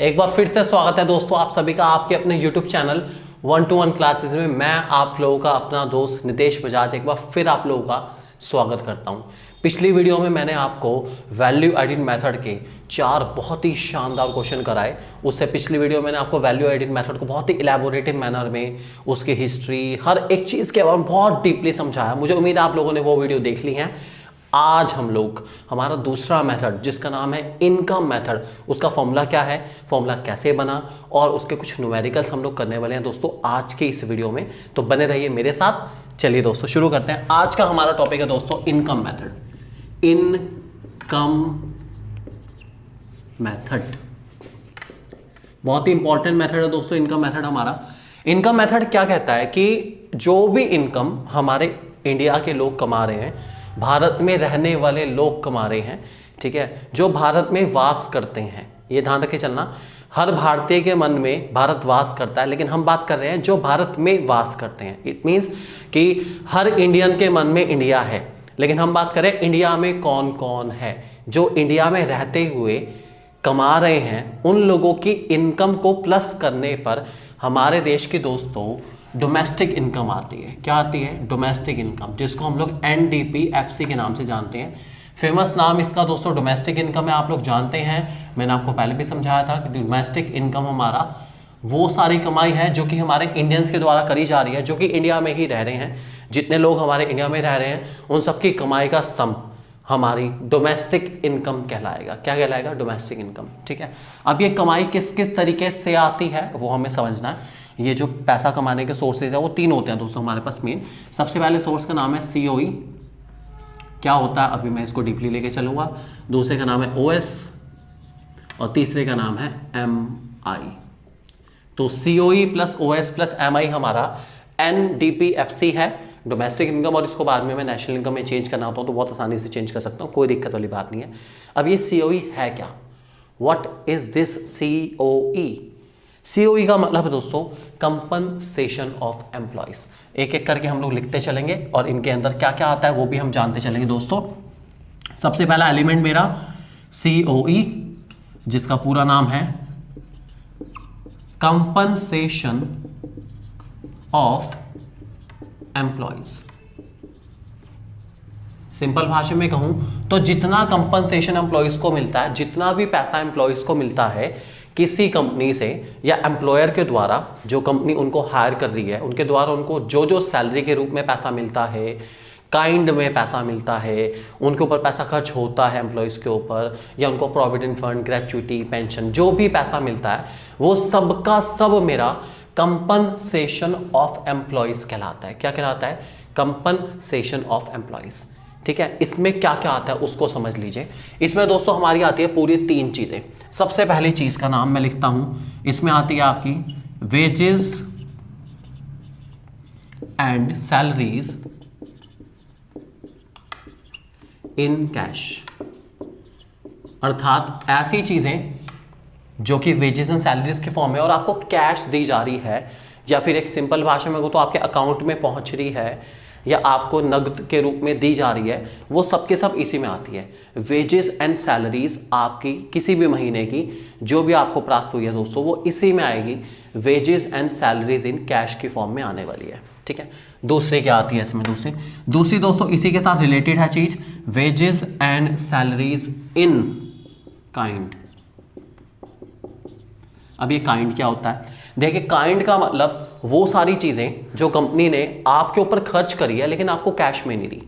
एक बार फिर से स्वागत है दोस्तों आप सभी का आपके अपने YouTube चैनल 1-to-1 क्लासेस में। मैं आप लोगों का अपना दोस्त नितेश बजाज एक बार फिर आप लोगों का स्वागत करता हूं। पिछली वीडियो में मैंने आपको वैल्यू एडिट मेथड के 4 बहुत ही शानदार क्वेश्चन कराए। उससे पिछली वीडियो में मैंने आपको वैल्यू एडिट मेथड को बहुत ही इलेबोरेटिव मैनर में उसकी हिस्ट्री हर एक चीज़ के बारे में बहुत डीपली समझाया। मुझे उम्मीद है आप लोगों ने वो वीडियो देख ली है। आज हम लोग हमारा दूसरा मेथड जिसका नाम है इनकम मेथड, उसका फॉर्मूला क्या है, फॉर्मूला कैसे बना और उसके कुछ न्यूमेरिकल्स हम लोग करने वाले हैं दोस्तों आज के इस वीडियो में। तो बने रहिए मेरे साथ। चलिए दोस्तों शुरू करते हैं। आज का हमारा टॉपिक है दोस्तों इनकम मेथड। इनकम मेथड बहुत ही इंपॉर्टेंट मेथड है दोस्तों इनकम मेथड हमारा। इनकम मेथड क्या कहता है कि जो भी इनकम हमारे इंडिया के लोग कमा रहे हैं, भारत में रहने वाले लोग कमा रहे हैं, ठीक है, जो भारत में वास करते हैं, ये ध्यान रखे चलना। हर भारतीय के मन में भारत वास करता है, लेकिन हम बात कर रहे हैं जो भारत में वास करते हैं। इट मीन्स कि हर इंडियन के मन में इंडिया है, लेकिन हम बात करें इंडिया में कौन कौन है जो इंडिया में रहते हुए कमा रहे हैं। उन लोगों की इनकम को प्लस करने पर हमारे देश के दोस्तों डोमेस्टिक इनकम आती है। क्या आती है? डोमेस्टिक इनकम, जिसको हम लोग NDPFC के नाम से जानते हैं। फेमस नाम इसका दोस्तों डोमेस्टिक इनकम है, आप लोग जानते हैं। मैंने आपको पहले भी समझाया था कि डोमेस्टिक इनकम हमारा वो सारी कमाई है जो कि हमारे इंडियंस के द्वारा करी जा रही है, जो कि इंडिया में ही रह रहे हैं। जितने लोग हमारे इंडिया में रह रहे हैं उन सबकी कमाई का सम हमारी डोमेस्टिक इनकम कहलाएगा। क्या कहलाएगा? डोमेस्टिक इनकम, ठीक है। अब ये कमाई किस किस तरीके से आती है वो हमें समझना है। ये जो पैसा कमाने के सोर्सेज है वो 3 होते हैं दोस्तों हमारे पास मेन। सबसे पहले सोर्स का नाम है COE। क्या होता है अभी मैं इसको डीपली लेके चलूंगा। दूसरे का नाम है OS और तीसरे का नाम है MI। तो COE plus OS plus MI हमारा NDPFC है, डोमेस्टिक इनकम। और इसको बाद में मैं नेशनल इनकम में चेंज करना होता हूँ तो बहुत आसानी से चेंज कर सकता हूँ, कोई दिक्कत वाली बात नहीं है। अब ये COE है क्या? What is this COE? COE का मतलब है दोस्तों कंपनसेशन ऑफ एम्प्लॉयज। एक एक करके हम लोग लिखते चलेंगे और इनके अंदर क्या क्या आता है वो भी हम जानते चलेंगे दोस्तों। सबसे पहला एलिमेंट मेरा COE, जिसका पूरा नाम है कंपनसेशन ऑफ एम्प्लॉयज। सिंपल भाषा में कहूं तो जितना कंपनसेशन एम्प्लॉयज को मिलता है, जितना भी पैसा एम्प्लॉयज को मिलता है किसी कंपनी से या एम्प्लॉयर के द्वारा, जो कंपनी उनको हायर कर रही है उनके द्वारा उनको जो जो सैलरी के रूप में पैसा मिलता है, काइंड में पैसा मिलता है, उनके ऊपर पैसा खर्च होता है एम्प्लॉयज़ के ऊपर, या उनको प्रोविडेंट फंड, ग्रेच्युटी, पेंशन, जो भी पैसा मिलता है वो सबका सब मेरा कंपनसेशन ऑफ एम्प्लॉयज़ कहलाता है। क्या कहलाता है? कंपनसेशन ऑफ एम्प्लॉयज़, ठीक है। इसमें क्या क्या आता है उसको समझ लीजिए। इसमें दोस्तों हमारी आती है पूरी 3 चीजें। सबसे पहली चीज का नाम मैं लिखता हूं, इसमें आती है आपकी wages and salaries in cash, अर्थात ऐसी चीजें जो कि वेजेस एंड सैलरीज के फॉर्म में और आपको कैश दी जा रही है, या फिर एक सिंपल भाषा में तो आपके अकाउंट में पहुंच रही है या आपको नगद के रूप में दी जा रही है, वो सब के सब इसी में आती है। वेजेस एंड सैलरीज आपकी किसी भी महीने की जो भी आपको प्राप्त हुई है दोस्तों वो इसी में आएगी। Wages and salaries in cash की फॉर्म में आने वाली है, ठीक है। दूसरी क्या आती है इसमें? दूसरी दोस्तों इसी के साथ रिलेटेड है चीज, wages and salaries in kind. अब ये काइंड क्या होता है? देखिए काइंड का मतलब वो सारी चीजें जो कंपनी ने आपके ऊपर खर्च करी है लेकिन आपको कैश में नहीं दी।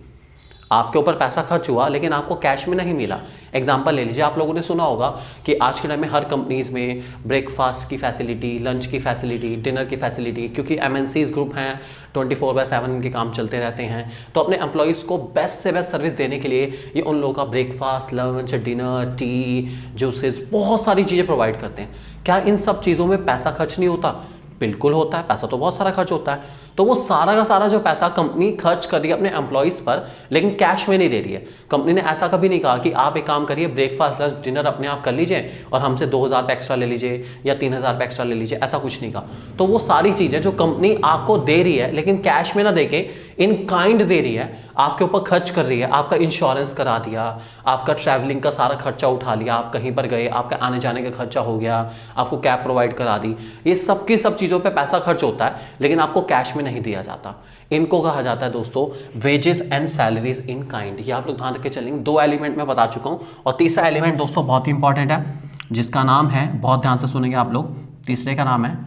आपके ऊपर पैसा खर्च हुआ लेकिन आपको कैश में नहीं मिला। एग्जांपल ले लीजिए, आप लोगों ने सुना होगा कि आज के टाइम में हर कंपनीज में ब्रेकफास्ट की फैसिलिटी, लंच की फैसिलिटी, डिनर की फैसिलिटी, क्योंकि MNCs ग्रुप हैं 24/7 इनके काम चलते रहते हैं, तो अपने एम्प्लॉयज़ को बेस्ट से बेस्ट सर्विस देने के लिए ये उन लोगों का breakfast, lunch, dinner, T, juices, बहुत सारी चीज़ें प्रोवाइड करते हैं। क्या इन सब चीज़ों में पैसा खर्च नहीं होता? बिल्कुल होता है, पैसा तो बहुत सारा खर्च होता है। तो वो सारा का सारा जो पैसा कंपनी खर्च कर रही है अपने एम्प्लॉयज़ पर, लेकिन कैश में नहीं दे रही है। कंपनी ने ऐसा कभी नहीं कहा कि आप एक काम करिए, ब्रेकफास्ट, लंच, डिनर अपने आप कर लीजिए और हमसे 2000 रुपये एक्स्ट्रा ले लीजिए या 3000 रुपये एक्स्ट्रा ले लीजिए, ऐसा कुछ नहीं कहा। तो वो सारी चीज़ें जो कंपनी आपको दे रही है लेकिन कैश में ना देके इन काइंड दे रही है, आपके ऊपर खर्च कर रही है, आपका इंश्योरेंस करा दिया, आपका ट्रैवलिंग का सारा खर्चा उठा लिया, आप कहीं पर गए, आपका आने जाने का खर्चा हो गया, आपको कैब प्रोवाइड करा दी, ये सब की सब चीज़ों पे पैसा खर्च होता है, लेकिन आपको कैश में नहीं दिया जाता। इनको कहा जाता है दोस्तों wages and salaries in kind. ये आप लोग ध्यान रख के चलेंगे। 2 एलिमेंट मैं बता चुका हूँ, और तीसरा एलिमेंट दोस्तों बहुत ही इंपॉर्टेंट है, जिसका नाम है, बहुत ध्यान से सुनेंगे आप लोग, तीसरे का नाम है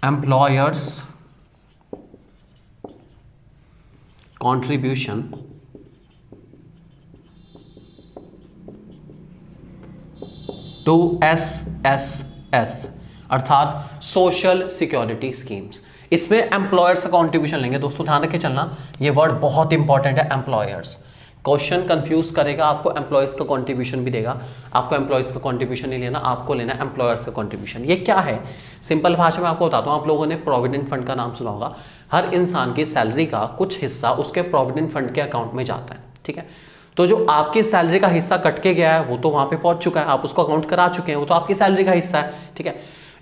एम्प्लॉयर्स कंट्रीब्यूशन टू SSS अर्थात सोशल सिक्योरिटी स्कीम्स। इसमें एम्प्लॉयर्स का कॉन्ट्रीब्यूशन लेंगे दोस्तों, ध्यान रख के चलना, ये वर्ड बहुत इंपॉर्टेंट है एम्प्लॉयर्स। क्वेश्चन कंफ्यूज करेगा, आपको एम्प्लॉयज का कंट्रीब्यूशन भी देगा, आपको एम्प्लॉयज का कंट्रीब्यूशन नहीं लेना, आपको लेना एम्प्लॉयर्स का कंट्रीब्यूशन। ये क्या है, सिंपल भाषा में आपको बताता हूँ। आप लोगों ने प्रोविडेंट फंड का नाम सुना होगा। हर इंसान की सैलरी का कुछ हिस्सा उसके प्रोविडेंट फंड के अकाउंट में जाता है, ठीक है। तो जो आपकी सैलरी का हिस्सा कट के गया है वो तो वहां पे पहुंच चुका है, आप उसको अकाउंट करा चुके हैं, वो तो आपकी सैलरी का हिस्सा है, ठीक है।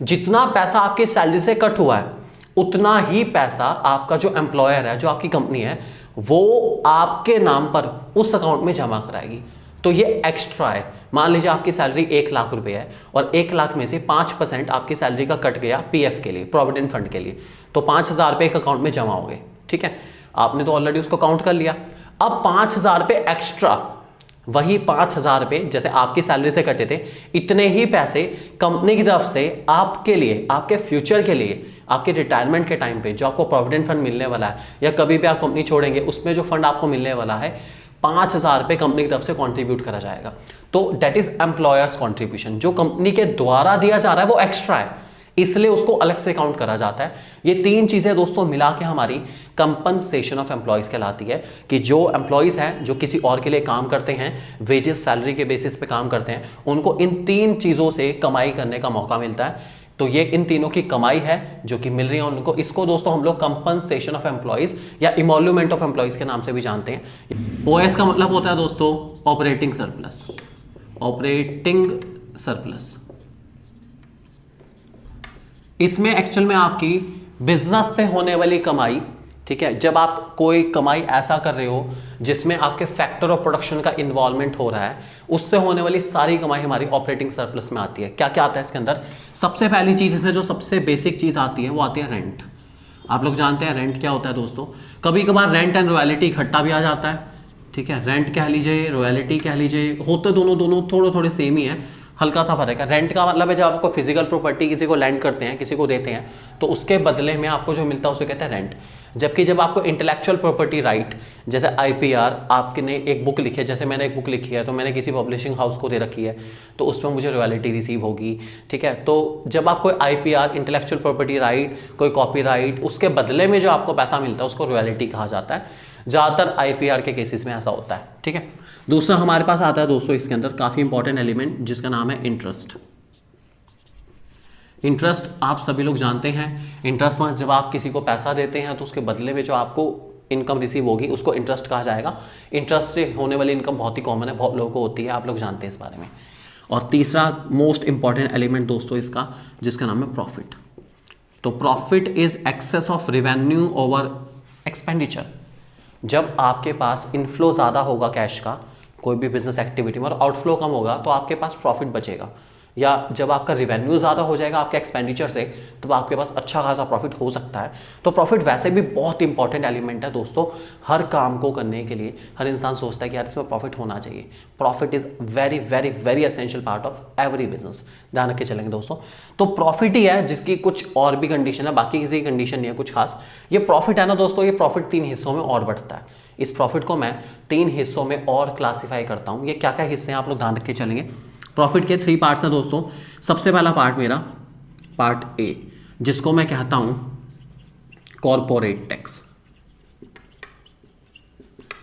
जितना पैसा आपकी सैलरी से कट हुआ है उतना ही पैसा आपका जो एम्प्लॉयर है, जो आपकी कंपनी है, वो आपके नाम पर उस अकाउंट में जमा कराएगी। तो ये एक्स्ट्रा है। मान लीजिए आपकी सैलरी 1 लाख रुपए है और 1 लाख में से 5% आपकी सैलरी का कट गया पीएफ के लिए, प्रोविडेंट फंड के लिए, तो 5,000 रुपए एक अकाउंट में जमा हो गए, ठीक है। आपने तो ऑलरेडी उसको काउंट कर लिया। अब 5,000 रुपए एक्स्ट्रा, वही 5,000 रुपए जैसे आपकी सैलरी से कटे थे, इतने ही पैसे कंपनी की तरफ से आपके लिए, आपके फ्यूचर के लिए, आपके रिटायरमेंट के टाइम पे जो आपको प्रोविडेंट फंड मिलने वाला है, या कभी भी आप कंपनी छोड़ेंगे उसमें जो फंड आपको मिलने वाला है, 5,000 रुपए कंपनी की तरफ से कंट्रीब्यूट करा जाएगा। तो दैट इज एम्प्लॉयर्स कंट्रीब्यूशन। जो कंपनी के द्वारा दिया जा रहा है वो एक्स्ट्रा है, इसलिए उसको अलग से काउंट करा जाता है। ये 3 चीजें दोस्तों मिला के हमारी कंपनसेशन ऑफ एम्प्लॉयज कहलाती है, कि जो एम्प्लॉयज हैं जो किसी और के लिए काम करते हैं, वेजेस सैलरी के बेसिस पे काम करते हैं, उनको इन 3 चीजों से कमाई करने का मौका मिलता है। तो ये इन तीनों की कमाई है जो कि मिल रही है उनको। इसको दोस्तों हम लोग कंपनसेशन ऑफ एम्प्लॉयज या इमोल्यूमेंट ऑफ एम्प्लॉयज के नाम से भी जानते हैं। ओएस का मतलब होता है दोस्तों ऑपरेटिंग सरप्लस, ऑपरेटिंग सरप्लस। इसमें एक्चुअल में आपकी बिजनेस से होने वाली कमाई, ठीक है, जब आप कोई कमाई ऐसा कर रहे हो जिसमें आपके फैक्टर ऑफ प्रोडक्शन का इन्वॉल्वमेंट हो रहा है, उससे होने वाली सारी कमाई हमारी ऑपरेटिंग सरप्लस में आती है। क्या क्या आता है इसके अंदर? सबसे पहली चीज इसमें जो सबसे बेसिक चीज आती है वो आती है रेंट। आप लोग जानते हैं रेंट क्या होता है दोस्तों। कभी कभार रेंट एंड रॉयल्टी इकट्ठा भी आ जाता है, ठीक है। रेंट कह लीजिए, रॉयल्टी कह लीजिए, होते दोनों थोड़े थोड़े सेम ही है, हल्का सा फर्क है। रेंट का मतलब है जब आपको फिजिकल प्रॉपर्टी किसी को लैंड करते हैं, किसी को देते हैं, तो उसके बदले में आपको जो मिलता है उसे कहते हैं रेंट। जबकि जब आपको इंटेलेक्चुअल प्रॉपर्टी राइट, जैसे आईपीआर, आपने एक बुक लिखी है, जैसे मैंने एक बुक लिखी है तो मैंने किसी पब्लिशिंग हाउस को दे रखी है, तो उसमें मुझे रॉयल्टी रिसीव होगी, ठीक है। तो जब आप कोई आईपीआर, इंटेलेक्चुअल प्रॉपर्टी राइट, कोई कॉपीराइट, उसके बदले में जो आपको पैसा मिलता है उसको रॉयल्टी कहा जाता है। ज़्यादातर आईपीआर के केसेस में ऐसा होता है, ठीक है। दूसरा हमारे पास आता है दोस्तों इसके अंदर काफ़ी इंपॉर्टेंट एलिमेंट, जिसका नाम है इंटरेस्ट। इंटरेस्ट आप सभी लोग जानते हैं। इंटरेस्ट में जब आप किसी को पैसा देते हैं तो उसके बदले में जो आपको इनकम रिसीव होगी उसको इंटरेस्ट कहा जाएगा। इंटरेस्ट से होने वाली इनकम बहुत ही कॉमन है, बहुत लोगों को होती है, आप लोग जानते हैं इस बारे में। और तीसरा मोस्ट इंपॉर्टेंट एलिमेंट दोस्तों इसका, जिसका नाम है प्रॉफिट। तो profit is excess of revenue over expenditure. जब आपके पास इनफ्लो ज़्यादा होगा कैश का कोई भी बिजनेस एक्टिविटी में और आउटफ्लो कम होगा तो आपके पास प्रॉफिट बचेगा, या जब आपका रिवेन्यू ज़्यादा हो जाएगा आपके एक्सपेंडिचर से तब आपके पास अच्छा खासा प्रॉफिट हो सकता है। तो प्रॉफिट वैसे भी बहुत इंपॉर्टेंट एलिमेंट है दोस्तों। हर काम को करने के लिए हर इंसान सोचता है कि यार इसमें प्रॉफिट होना चाहिए। Profit is very very very essential part of every business. ध्यान रख के चलेंगे दोस्तों। तो प्रॉफिट ही है जिसकी कुछ और भी कंडीशन है, बाकी किसी की कंडीशन नहीं है कुछ खास। ये प्रॉफिट है ना दोस्तों, ये प्रॉफिट 3 हिस्सों में और बढ़ता है। इस प्रॉफिट को मैं 3 हिस्सों में और क्लासीफाई करता हूँ। ये क्या क्या हिस्से हैं आप लोग ध्यान रख के चलेंगे। प्रॉफिट के 3 पार्ट्स हैं दोस्तों। सबसे पहला पार्ट मेरा पार्ट ए, जिसको मैं कहता हूं कॉर्पोरेट टैक्स,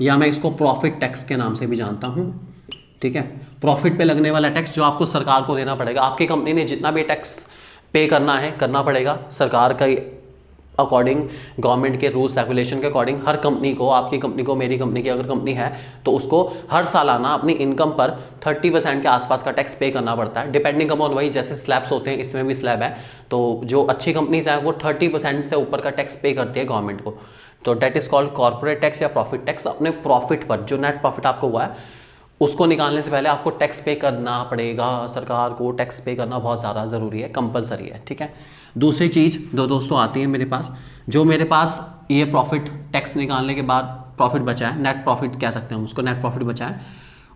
या मैं इसको प्रॉफिट टैक्स के नाम से भी जानता हूं, ठीक है। प्रॉफिट पे लगने वाला टैक्स जो आपको सरकार को देना पड़ेगा। आपकी कंपनी ने जितना भी टैक्स पे करना है करना पड़ेगा सरकार का अकॉर्डिंग, गवर्नमेंट के रूल्स रेगुलेशन के अकॉर्डिंग। हर कंपनी को, आपकी कंपनी को, मेरी कंपनी की अगर कंपनी है तो उसको हर सालाना अपनी इनकम पर 30% के आसपास का टैक्स पे करना पड़ता है, डिपेंडिंग अपॉन वही जैसे स्लैब्स होते हैं, इसमें भी स्लैब है। तो जो अच्छी कंपनीज हैं वो 30% से ऊपर का टैक्स पे करती है गवर्नमेंट को, तो that is called corporate tax या प्रॉफिट टैक्स। अपने प्रॉफिट पर जो नेट प्रॉफिट आपको हुआ है उसको निकालने से पहले आपको टैक्स पे करना पड़ेगा। सरकार को टैक्स पे करना बहुत ज़्यादा ज़रूरी है, कंपलसरी है, ठीक है। दूसरी चीज़ जो दोस्तों आती है मेरे पास, जो मेरे पास ये प्रॉफिट टैक्स निकालने के बाद प्रॉफिट बचा है, नेट प्रॉफिट कह सकते हैं हम उसको, नेट प्रॉफिट बचा है,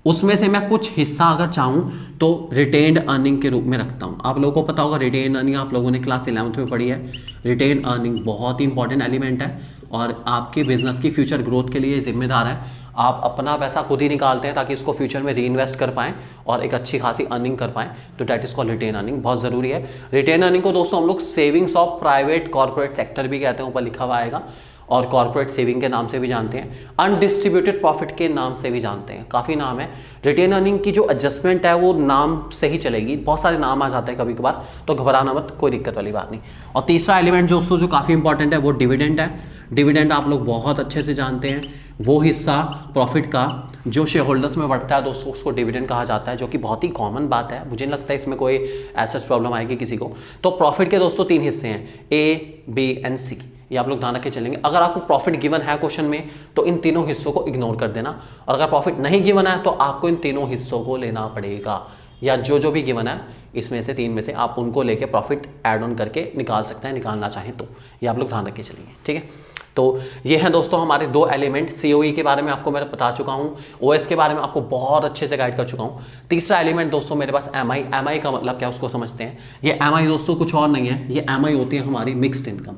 उसमें से मैं कुछ हिस्सा अगर चाहूँ तो रिटेन्ड अर्निंग के रूप में रखता हूँ। आप लोगों को पता होगा रिटेन अर्निंग, आप लोगों ने क्लास 11th में पढ़ी है। रिटेन अर्निंग बहुत ही इंपॉर्टेंट एलिमेंट है और आपके बिजनेस की फ्यूचर ग्रोथ के लिए जिम्मेदार है। आप अपना पैसा खुद ही निकालते हैं ताकि इसको फ्यूचर में री इन्वेस्ट कर पाएँ और एक अच्छी खासी अर्निंग कर पाएँ, तो that is called retain earning, बहुत ज़रूरी है। रिटेन अर्निंग को दोस्तों हम लोग savings of private corporate sector भी कहते हैं, ऊपर लिखा हुआ आएगा, और कॉर्पोरेट सेविंग के नाम से भी जानते हैं, अनडिस्ट्रीब्यूटेड प्रॉफिट के नाम से भी जानते हैं, काफ़ी नाम है। रिटेन अर्निंग की जो एडजस्टमेंट है वो नाम से ही चलेगी, बहुत सारे नाम आ जाते हैं कभी कभार, तो घबराना मत, कोई दिक्कत वाली बात नहीं। और तीसरा एलिमेंट जो काफ़ी इंपॉर्टेंट है वो डिविडेंड है। डिविडेंड आप लोग बहुत अच्छे से जानते हैं, वो हिस्सा प्रॉफिट का जो शेयर होल्डर्स में बढ़ता है दोस्तों उसको डिविडेंड कहा जाता है, जो कि बहुत ही कॉमन बात है, मुझे नहीं लगता है इसमें कोई ऐसा प्रॉब्लम आएगी किसी को। तो प्रॉफिट के दोस्तों 3 हिस्से हैं, ए, बी एंड सी, ये आप लोग ध्यान रख के चलेंगे। अगर आपको प्रॉफिट गिवन है क्वेश्चन में तो इन तीनों हिस्सों को इग्नोर कर देना, और अगर प्रॉफिट नहीं गिवन है तो आपको इन तीनों हिस्सों को लेना पड़ेगा, या जो भी गिवन है इसमें से 3 में से आप उनको लेके प्रॉफिट ऐड ऑन करके निकाल सकते हैं, निकालना चाहें तो, ये आप लोग ध्यान रख के चलिए, ठीक है। तो ये हैं दोस्तों हमारे 2 एलिमेंट। सीओई के बारे में आपको मैं बता चुका हूँ, ओएस के बारे में आपको बहुत अच्छे से गाइड कर चुका हूँ। तीसरा एलिमेंट दोस्तों मेरे पास एमआई। एमआई का मतलब क्या उसको समझते हैं। ये एमआई दोस्तों कुछ और नहीं है, ये एमआई होती है हमारी मिक्स्ड इनकम।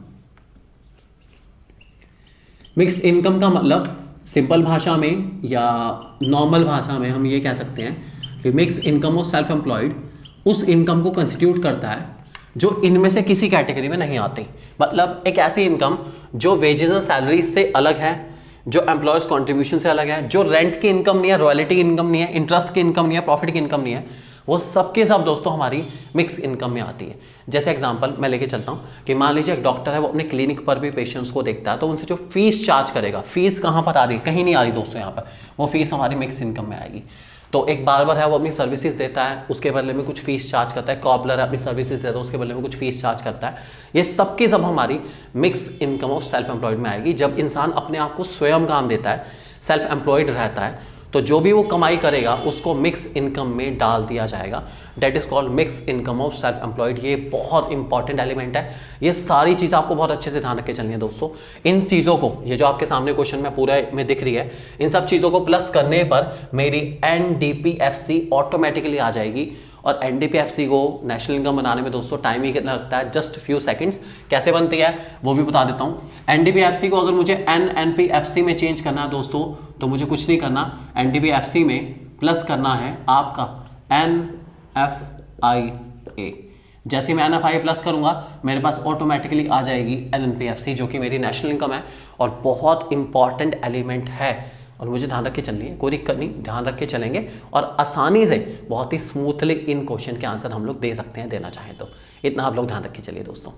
मिक्स्ड इनकम का मतलब सिंपल भाषा में या नॉर्मल भाषा में हम ये कह सकते हैं कि mixed income of self employed उस इनकम को कंस्टिट्यूट करता है जो इनमें से किसी कैटेगरी में नहीं आती। मतलब एक ऐसी इनकम जो वेजेस और सैलरी से अलग है, जो एम्प्लॉयर्स कंट्रीब्यूशन से अलग है, जो रेंट की इनकम नहीं है, रॉयल्टी की इनकम नहीं है, इंटरेस्ट की इनकम नहीं है, प्रॉफिट की इनकम नहीं है, वो सबके सब दोस्तों हमारी मिक्स इनकम में आती है। जैसे एग्जांपल मैं लेके चलता हूँ कि मान लीजिए एक डॉक्टर है, वो अपने क्लिनिक पर भी पेशेंट्स को देखता है, तो उनसे जो फीस चार्ज करेगा, फीस कहाँ पर आ रही है, कहीं नहीं आ रही दोस्तों, यहाँ पर वो फीस हमारी मिक्स इनकम में आएगी। तो एक बार्बर है, वो अपनी सर्विसेज देता है, उसके बदले में कुछ फीस चार्ज करता है। कॉबलर है, अपनी सर्विसेज देता है, उसके बदले में कुछ फीस चार्ज करता है। ये सब की सब हमारी mix income of self employed में आएगी। जब इंसान अपने आप को स्वयं काम देता है, सेल्फ एम्प्लॉयड रहता है, तो जो भी वो कमाई करेगा उसको मिक्स इनकम में डाल दिया जाएगा। That is called mix income of self employed. ये बहुत इंपॉर्टेंट एलिमेंट है। ये सारी चीज़ें आपको बहुत अच्छे से ध्यान रख के चलनी है दोस्तों। इन चीज़ों को, ये जो आपके सामने क्वेश्चन में पूरा में दिख रही है, इन सब चीज़ों को प्लस करने पर मेरी एनडीपीएफसी ऑटोमेटिकली आ जाएगी। और एनडीपीएफसी को नेशनल इनकम बनाने में दोस्तों टाइम ही कितना लगता है, जस्ट फ्यू सेकंड्स। कैसे बनती है वो भी बता देता हूँ। एनडीपीएफसी को अगर मुझे एनपीएफसी में चेंज करना है दोस्तों, तो मुझे कुछ नहीं करना, एनडीपीएफसी में प्लस करना है आपका एनएफआईए। जैसे मैं एनएफआईए प्लस करूंगा मेरे पास ऑटोमेटिकली आ जाएगी एनपीएफसी, जो कि मेरी नेशनल इनकम है और बहुत इंपॉर्टेंट एलिमेंट है। और मुझे ध्यान रख के चलनी है, कोई दिक्कत नहीं, ध्यान रख के चलेंगे और आसानी से बहुत ही स्मूथली इन क्वेश्चन के आंसर हम लोग दे सकते हैं, देना चाहें तो। इतना आप लोग ध्यान रख के चलिए दोस्तों।